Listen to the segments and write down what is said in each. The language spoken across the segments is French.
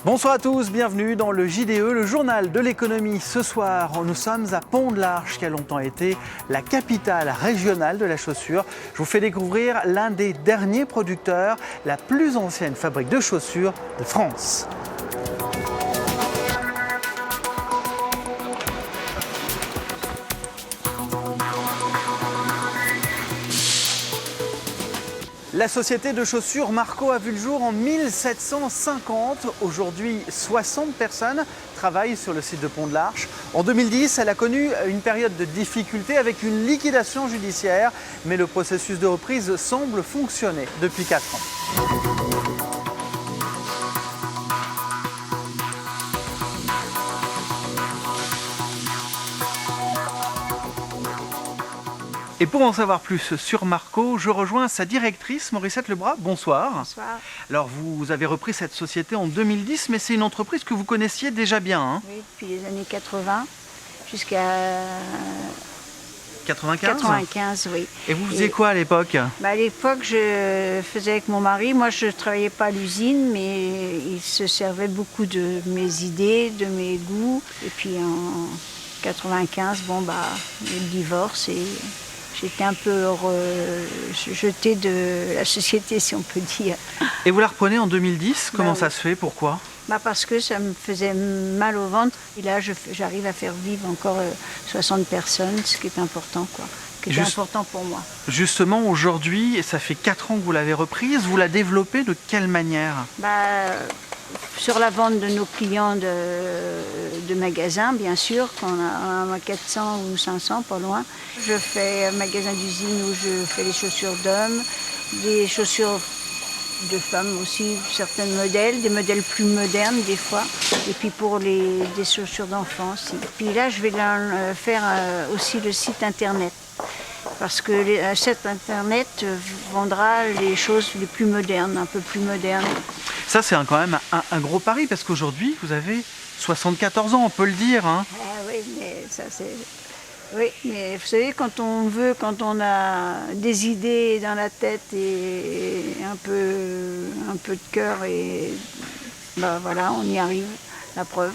Bonsoir à tous, bienvenue dans le JDE, le journal de l'économie. Ce soir, nous sommes à Pont-de-l'Arche, qui a longtemps été la capitale régionale de la chaussure. Je vous fais découvrir l'un des derniers producteurs, la plus ancienne fabrique de chaussures de France. La société de chaussures Marco a vu le jour en 1750. Aujourd'hui, 60 personnes travaillent sur le site de Pont-de-l'Arche. En 2010, elle a connu une période de difficulté avec une liquidation judiciaire, mais le processus de reprise semble fonctionner depuis 4 ans. Et pour en savoir plus sur Marco, je rejoins sa directrice, Morissette Lebras. Bonsoir. Bonsoir. Alors, vous avez repris cette société en 2010, mais c'est une entreprise que vous connaissiez déjà bien. Hein, oui, depuis les années 80 jusqu'à 95, oui. Et vous faisiez quoi à l'époque? À l'époque, je faisais avec mon mari. Moi, je ne travaillais pas à l'usine, mais il se servait beaucoup de mes idées, de mes goûts. Et puis en 95, le divorce et... J'étais un peu jetée de la société, si on peut dire. Et vous la reprenez en 2010 ? Comment ça se fait ? Pourquoi ? Parce que ça me faisait mal au ventre. Et là, j'arrive à faire vivre encore 60 personnes, ce qui est important, quoi. Important pour moi. Justement, aujourd'hui, et ça fait 4 ans que vous l'avez reprise, vous la développez de quelle manière ? Sur la vente de nos clients de magasins, bien sûr, qu'on a 400 ou 500, pas loin. Je fais un magasin d'usine où je fais des chaussures d'hommes, des chaussures de femmes aussi, certains modèles, des modèles plus modernes des fois, et puis pour des chaussures d'enfants aussi. Puis là, je vais faire aussi le site internet. Parce que le site internet vendra les choses les plus modernes, un peu plus modernes. Ça, c'est quand même un gros pari, parce qu'aujourd'hui, vous avez 74 ans, on peut le dire. Hein. Oui, mais ça, c'est... Oui, mais vous savez, quand on a des idées dans la tête et un peu de cœur, et voilà, on y arrive, la preuve.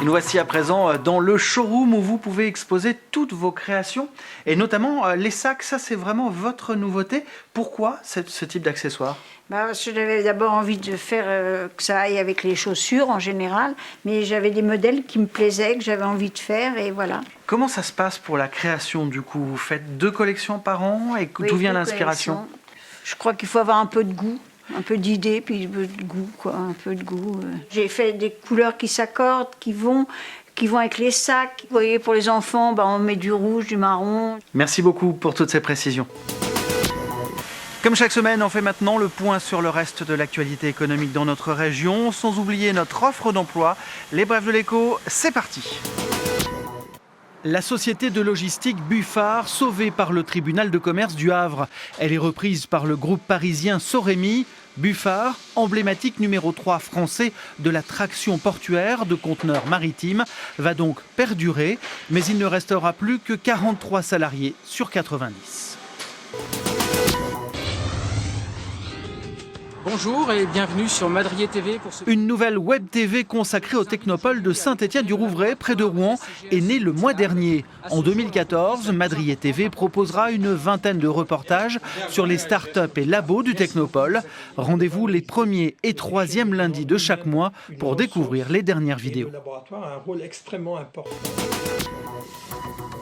Nous voici à présent dans le showroom où vous pouvez exposer toutes vos créations et notamment les sacs. Ça, c'est vraiment votre nouveauté. Pourquoi ce type d'accessoire ? J'avais d'abord envie de faire que ça aille avec les chaussures en général, mais j'avais des modèles qui me plaisaient, que j'avais envie de faire et voilà. Comment ça se passe pour la création du coup ? Vous faites 2 collections par an et d'où vient l'inspiration ? Je crois qu'il faut avoir un peu de goût. Un peu d'idées, puis un peu de goût, quoi, un peu de goût. J'ai fait des couleurs qui s'accordent, qui vont avec les sacs. Vous voyez, pour les enfants, on met du rouge, du marron. Merci beaucoup pour toutes ces précisions. Comme chaque semaine, on fait maintenant le point sur le reste de l'actualité économique dans notre région, sans oublier notre offre d'emploi. Les brèves de l'écho, c'est parti. La société de logistique Buffard, sauvée par le tribunal de commerce du Havre. Elle est reprise par le groupe parisien Sorémy. Buffard, emblématique numéro 3 français de la traction portuaire de conteneurs maritimes, va donc perdurer, mais il ne restera plus que 43 salariés sur 90. Bonjour et bienvenue sur Madrier TV. Une nouvelle web TV consacrée au Technopole de Saint-Étienne-du-Rouvray, près de Rouen, est née le mois dernier. En 2014, Madrier TV proposera une vingtaine de reportages sur les startups et labos du Technopole. Rendez-vous les 1er et 3e lundis de chaque mois pour découvrir les dernières vidéos.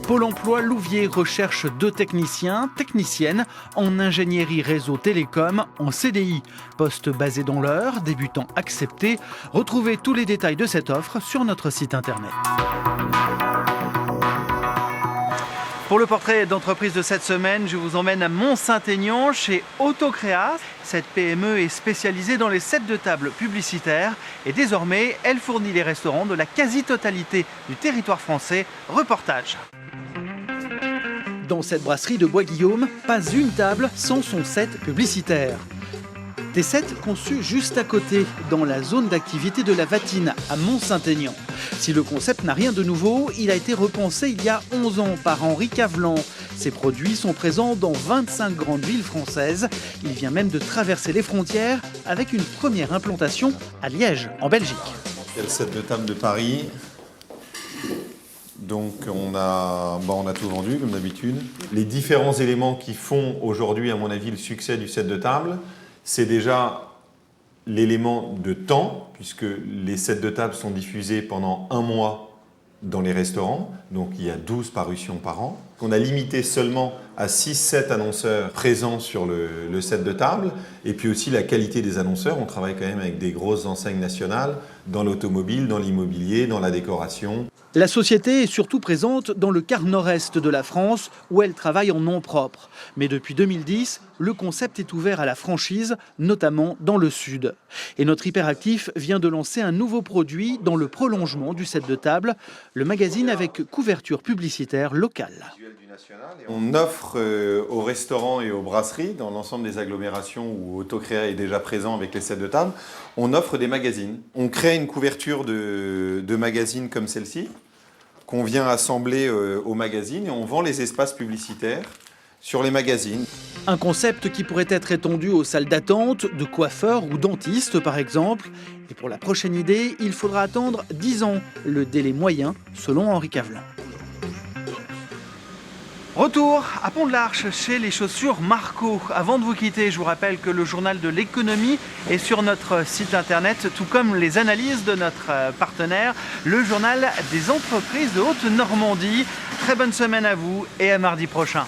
Pôle emploi Louviers recherche 2 techniciennes en ingénierie réseau télécom en CDI. Poste basé dans l'Eure, débutant accepté. Retrouvez tous les détails de cette offre sur notre site internet. Pour le portrait d'entreprise de cette semaine, je vous emmène à Mont-Saint-Aignan chez Autocréa. Cette PME est spécialisée dans les sets de table publicitaires et désormais, elle fournit les restaurants de la quasi-totalité du territoire français. Reportage. Dans cette brasserie de Bois-Guillaume, pas une table sans son set publicitaire. T7 conçu juste à côté, dans la zone d'activité de la Vatine, à Mont-Saint-Aignan. Si le concept n'a rien de nouveau, il a été repensé il y a 11 ans par Henri Cavelan. Ses produits sont présents dans 25 grandes villes françaises. Il vient même de traverser les frontières avec une première implantation à Liège, en Belgique. Il y a le set de table de Paris. Donc on a tout vendu comme d'habitude. Les différents éléments qui font aujourd'hui, à mon avis, le succès du set de table, c'est déjà l'élément de temps, puisque les sets de table sont diffusés pendant 1 mois dans les restaurants, donc il y a 12 parutions par an. On a limité seulement à 6-7 annonceurs présents sur le set de table, et puis aussi la qualité des annonceurs. On travaille quand même avec des grosses enseignes nationales dans l'automobile, dans l'immobilier, dans la décoration. La société est surtout présente dans le quart nord-est de la France, où elle travaille en nom propre. Mais depuis 2010, le concept est ouvert à la franchise, notamment dans le sud. Et notre hyperactif vient de lancer un nouveau produit dans le prolongement du set de table, le magazine avec couverture publicitaire locale. On offre aux restaurants et aux brasseries, dans l'ensemble des agglomérations où Autocréa est déjà présent avec les sets de table, on offre des magazines. On crée une couverture de magazines comme celle-ci, qu'on vient assembler au magazine, et on vend les espaces publicitaires sur les magazines. Un concept qui pourrait être étendu aux salles d'attente, de coiffeurs ou dentistes par exemple. Et pour la prochaine idée, il faudra attendre 10 ans, le délai moyen selon Henri Cavelan. Retour à Pont-de-l'Arche chez les chaussures Marco. Avant de vous quitter, je vous rappelle que le journal de l'économie est sur notre site internet, tout comme les analyses de notre partenaire, le journal des entreprises de Haute-Normandie. Très bonne semaine à vous et à mardi prochain.